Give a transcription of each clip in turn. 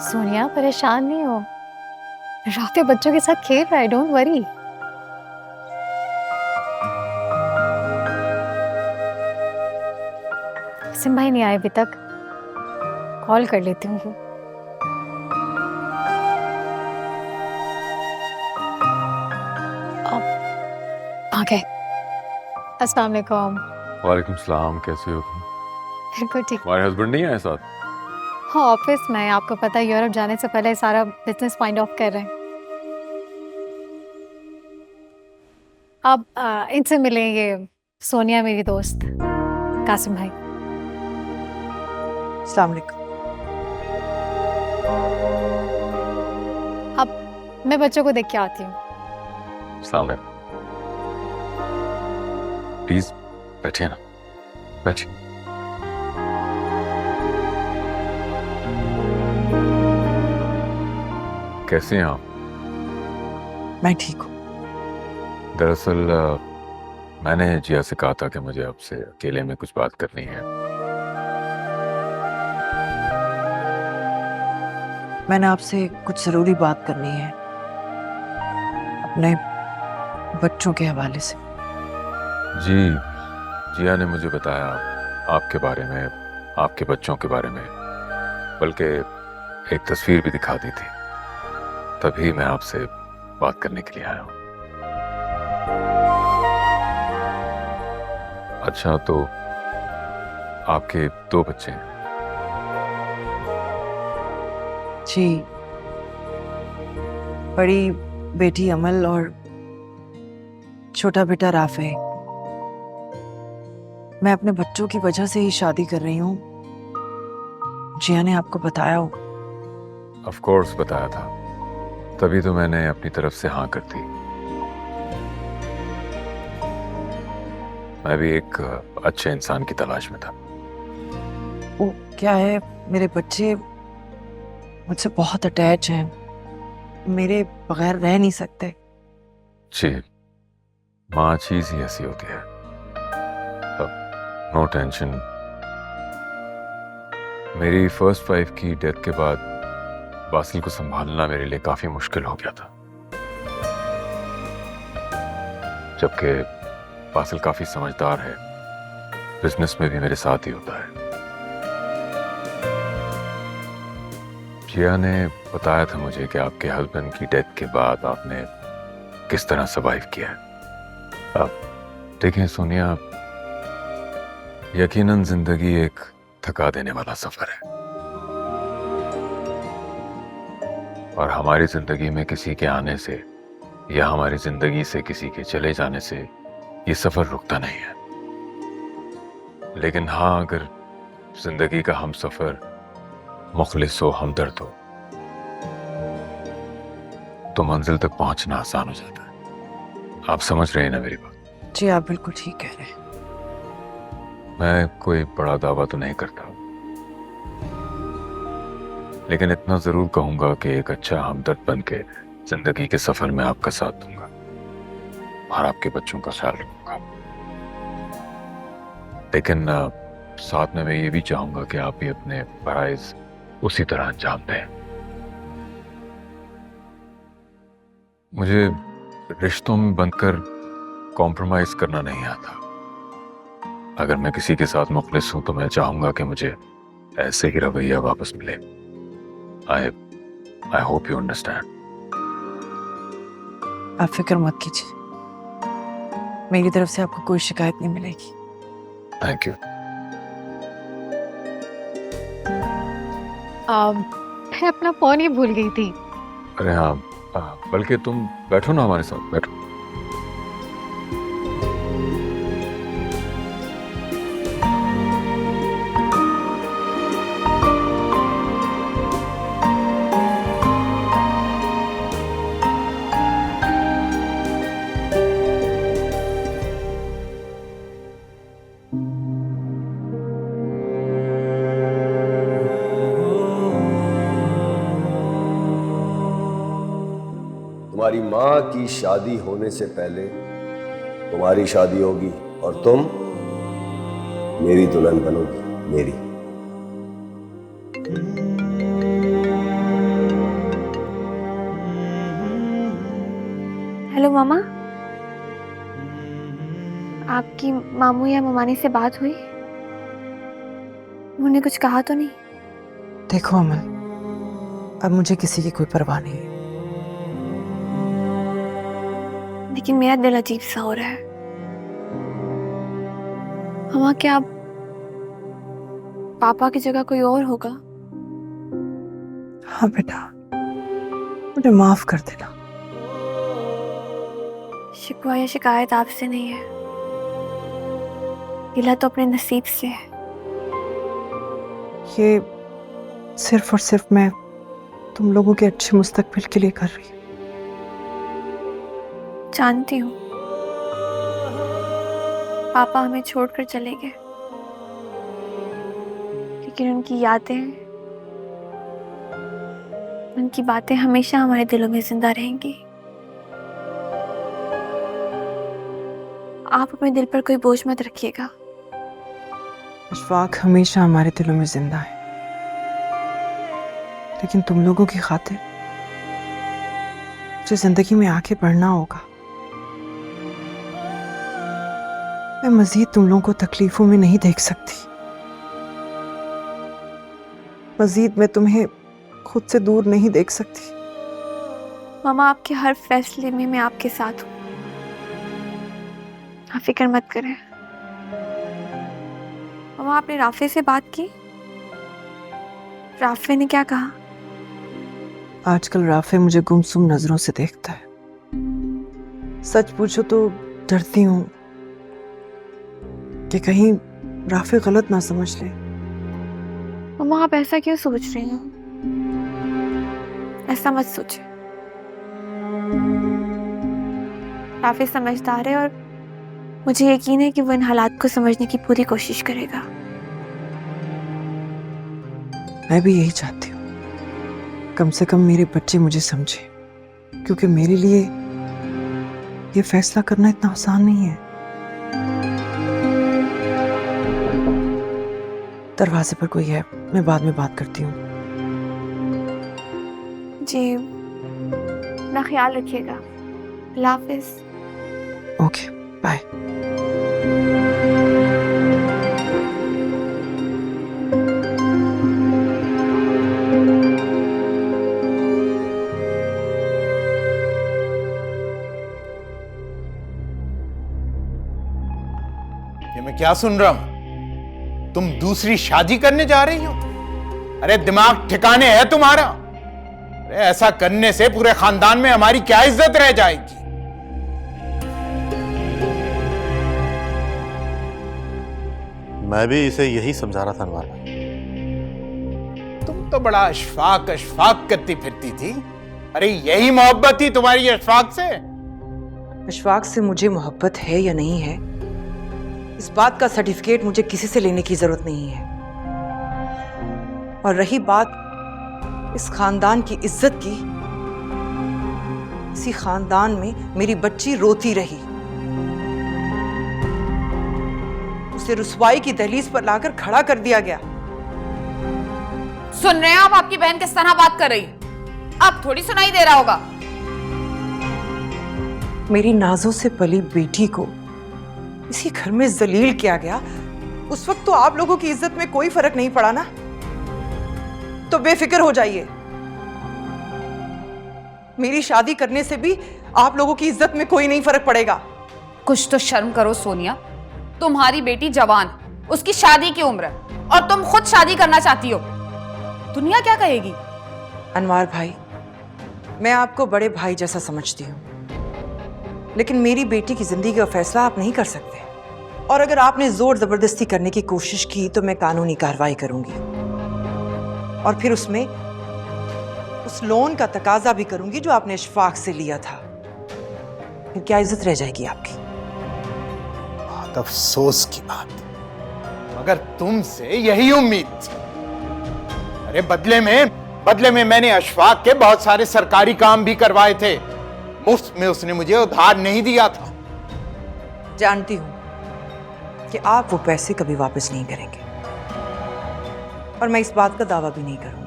सोनिया परेशान नहीं हो। राफे बच्चों के साथ खेल रहा है, डोंट वरी। सिम भाई नहीं आए अभी तक, कॉल कर लेती हूँ। आ गए। अस्सलाम वालेकुम। वालेकुम सलाम, कैसे हो तुम? बिल्कुल ठीक। तुम्हारे हस्बैंड नहीं आए साथ? हाँ ऑफिस में, आपको पता है यूरोप जाने से पहले सारा बिजनेस फाइंड ऑफ कर रहे हैं। अब इनसे मिलें, ये सोनिया मेरी दोस्त, कासिम भाई। अस्सलाम वालेकुम। अब मैं बच्चों को देख के आती हूँ। अस्सलाम वालेकुम। प्लीज बैठिए ना, बैठिए। कैसे हैं आप? मैं ठीक हूँ। दरअसल मैंने जिया से कहा था कि मुझे आपसे अकेले में कुछ बात करनी है। मैंने आपसे कुछ ज़रूरी बात करनी है अपने बच्चों के हवाले से। जी, जिया ने मुझे बताया आपके बारे में, आपके बच्चों के बारे में, बल्कि एक तस्वीर भी दिखा दी थी। तभी मैं आपसे बात करने के लिए आया हूँ। अच्छा, तो आपके 2 बच्चे हैं? जी, बड़ी बेटी अमल और छोटा बेटा राफे। मैं अपने बच्चों की वजह से ही शादी कर रही हूँ। जिया ने आपको बताया हो? ऑफ कोर्स बताया था, तभी तो मैंने अपनी तरफ से हाँ कर दी। मैं भी एक अच्छे इंसान की तलाश में था। वो क्या है, मेरे बच्चे मुझसे बहुत अटैच हैं, मेरे बगैर रह नहीं सकते। जी, माँ चीज ही ऐसी होती है। No tension. मेरी फर्स्ट वाइफ की डेथ के बाद बासिल को संभालना मेरे लिए काफी मुश्किल हो गया था, जबकि बासिल काफी समझदार है, बिजनेस में भी मेरे साथ ही होता है। जिया ने बताया था मुझे कि आपके हस्बैंड की डेथ के बाद आपने किस तरह सर्वाइव किया है। अब देखें सोनिया, यकीनन जिंदगी एक थका देने वाला सफर है, और हमारी जिंदगी में किसी के आने से या हमारी जिंदगी से किसी के चले जाने से ये सफर रुकता नहीं है। लेकिन हाँ, अगर जिंदगी का हम सफर मुखलिस हो, हमदर्द हो, तो मंजिल तक पहुंचना आसान हो जाता है। आप समझ रहे हैं ना मेरी बात? जी, आप बिल्कुल ठीक कह रहे हैं। मैं कोई बड़ा दावा तो नहीं करता, लेकिन इतना जरूर कहूंगा कि एक अच्छा हमदर्द बन के जिंदगी के सफर में आपका साथ दूंगा और आपके बच्चों का ख्याल रखूंगा। लेकिन साथ में मैं ये भी चाहूंगा कि आप भी अपने फराइज उसी तरह अंजाम दें। मुझे रिश्तों में बंधकर कॉम्प्रोमाइज करना नहीं आता। अगर मैं किसी के साथ मुखलिस हूं तो मैं चाहूंगा कि मुझे ऐसे ही रवैया वापस मिले। I hope you understand. आप फिक्र मत कीजिए, मेरी तरफ से आपको कोई शिकायत नहीं मिलेगी। Thank you. मैं अपना फोन ही भूल गई थी। अरे हाँ, बल्कि तुम बैठो ना, हमारे साथ बैठो। तुम्हारी माँ की शादी होने से पहले तुम्हारी शादी होगी और तुम मेरी दुल्हन बनोगी, मेरी। हेलो मामा, आपकी मामू या ममानी से बात हुई? उन्होंने कुछ कहा तो नहीं? देखो अमन, अब मुझे किसी की कोई परवाह नहीं है। लेकिन मेरा दिल अजीब सा हो रहा है। मामा, क्या पापा की जगह कोई और होगा? हाँ बेटा, मुझे माफ कर देना। शिकवा या शिकायत आपसे नहीं है, गिला तो अपने नसीब से है। ये सिर्फ और सिर्फ मैं तुम लोगों के अच्छे मुस्तकबिल के लिए कर रही हूँ। जानती हूँ पापा हमें छोड़कर चले गए, लेकिन उनकी यादें, उनकी बातें हमेशा हमारे दिलों में जिंदा रहेंगी। आप अपने दिल पर कोई बोझ मत रखिएगा। अशफाक हमेशा हमारे दिलों में जिंदा है, लेकिन तुम लोगों की खातिर मुझे जिंदगी में आगे बढ़ना होगा। मैं मजीद तुम लोगों को तकलीफों में नहीं देख सकती। मजीद मैं तुम्हें खुद से दूर नहीं देख सकती। मामा, आपके हर फैसले में मैं आपके साथ हूँ, आप फिक्र मत करें। मामा, आपने राफे से बात की? राफे ने क्या कहा? आजकल राफे मुझे गुमसुम नजरों से देखता है। सच पूछो तो डरती हूँ कि कहीं राफे गलत ना समझ ले। मामा, आप ऐसा क्यों सोच रही हो? ऐसा मत सोचे। राफे समझदार है और मुझे यकीन है कि वो इन हालात को समझने की पूरी कोशिश करेगा। मैं भी यही चाहती हूँ, कम से कम मेरे बच्चे मुझे समझे, क्योंकि मेरे लिए ये फैसला करना इतना आसान नहीं है। दरवाजे पर कोई है, मैं बाद में बात करती हूँ। जी, अपना ख्याल रखिएगा। अल्लाह हाफिज। Okay, bye. ये मैं क्या सुन रहा हूं? तुम दूसरी शादी करने जा रही हो? अरे दिमाग ठिकाने है तुम्हारा? अरे ऐसा करने से पूरे खानदान में हमारी क्या इज्जत रह जाएगी? मैं भी इसे यही समझा रहा था अनवर भाई। तुम तो बड़ा अशफाक अशफाक करती फिरती थी। अरे यही मोहब्बत थी तुम्हारी अशफाक से? अशफाक से मुझे मोहब्बत है या नहीं है, इस बात का सर्टिफिकेट मुझे किसी से लेने की जरूरत नहीं है। और रही बात इस खानदान की इज्जत की, इसी खानदान में मेरी बच्ची रोती रही, उसे रुसवाई की दहलीज पर लाकर खड़ा कर दिया गया। सुन रहे हैं आप? आपकी बहन किस तरह बात कर रही है? अब थोड़ी सुनाई दे रहा होगा। मेरी नाजों से पली बेटी को इसी घर में जलील किया गया। उस वक्त तो आप लोगों की इज्जत में कोई फर्क नहीं पड़ा ना, तो बेफिक्र हो जाइए। मेरी शादी करने से भी आप लोगों की इज्जत में कोई नहीं फर्क पड़ेगा। कुछ तो शर्म करो सोनिया, तुम्हारी बेटी जवान, उसकी शादी की उम्र है और तुम खुद शादी करना चाहती हो। दुनिया क्या कहेगी? अनवर भाई, मैं आपको बड़े भाई जैसा समझती हूँ, लेकिन मेरी बेटी की जिंदगी का फैसला आप नहीं कर सकते। और अगर आपने जोर जबरदस्ती करने की कोशिश की तो मैं कानूनी कार्रवाई करूंगी, और फिर उसमें उस लोन का तकाजा भी करूंगी जो आपने अशफाक से लिया था। फिर क्या इज्जत रह जाएगी आपकी? बहुत अफसोस की बात, मगर तुमसे यही उम्मीद थी। अरे बदले में मैंने अशफाक के बहुत सारे सरकारी काम भी करवाए थे। मुफ्त में उसने मुझे उधार नहीं दिया था। जानती हूं कि आप वो पैसे कभी वापस नहीं करेंगे, और मैं इस बात का दावा भी नहीं करूंगी।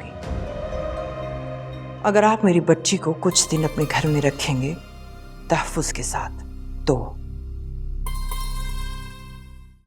अगर आप मेरी बच्ची को कुछ दिन अपने घर में रखेंगे तहफ़्फ़ुज़ के साथ। तो